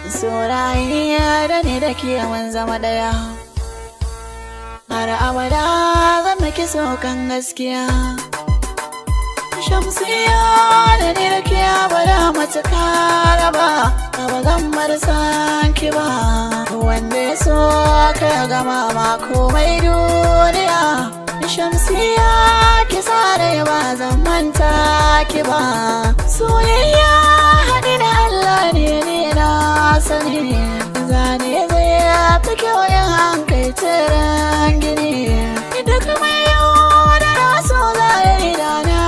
Soyayya da ni da ke mun zama daya, har abada zan miki so kan gaskiya. Shamsiyya da ni da ke abada matuƙa raba, ba zan bar san ki ba. Wanda ya so ka gama ma komai duniya. Shamsiyya ki sare ba zan manta ki ba. Soyayya haɗi da Allah ne na sani, zane zai fi kyau yin an kai tiran gini. Duk mai yau da raso za ya yi da na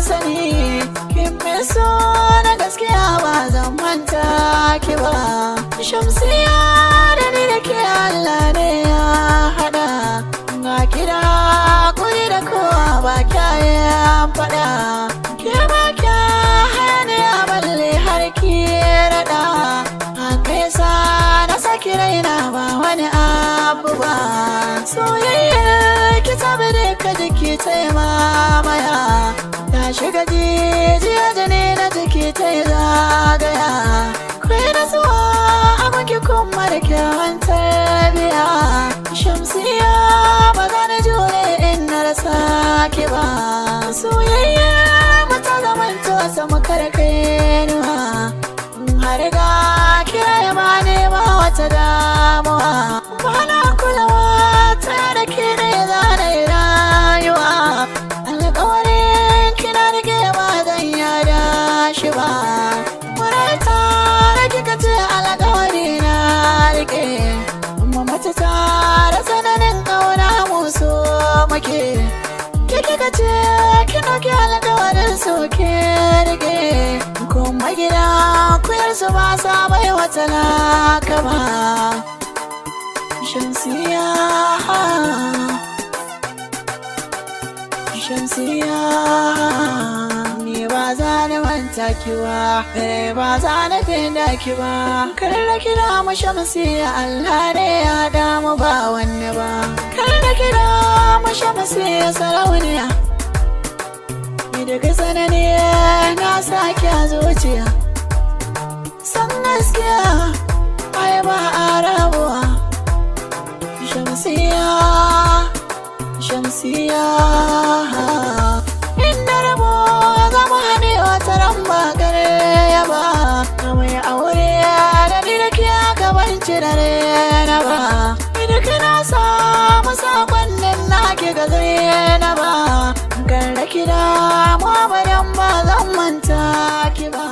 sani, kin fi so na gaskiya ba zan manta ki ba. Shamsiyya da ni da ke Allah ne ya haɗa, ga kira kuri da kowa ba kyayen faɗa. Ke ba kya hayaniya balle har ki raɗa, haka yasa na saki raina ba wani abu ba. Soyayyar ki tabi da ka jiki ta yi mamaya, ta shiga jijiya jini na jiki ta yi zagaya. Kwai da zuwa abinki kuma da kyawun tarbiya. Shamsiyya ba za na jure in na rasa ki ba. Soyayyar mu ta zamanto sama karkainuwa, har ga kira ya ma nema wata damuwa. Ba na kulawa ta da ke ne za na yi rayuwa, alƙawarin kina rike ba zan yada shi ba. Murai tare kika ce alƙawari na rike, amma mace tare tsananin ƙauna musu muke. Kika ce ki ɗauki alƙawarin su ke rike, kuma gida kuyar su ba sa bai wata laka ba. Shamsiyya, Shamsiyya, ni ba za na manta ki ba, ba za na finda ki ba. Kar da kira mu Shamsiyya, Allah ne ya damu ba wanne ba. Kar da kira mu Shamsiyya sarauniya, ni daga tsanani na sake a zuciya. San gaskiya ai ba a rabuwa. Shamsiyya, Shamsiyya, inda rabo zama haɗe wata ran ba ƙarya ba. Mai aure da ni da ke gaban cirare na ba, idan kana samu sakonnin na ke ga na ba. Kar da kira mu abadan ba zan manta ki ba.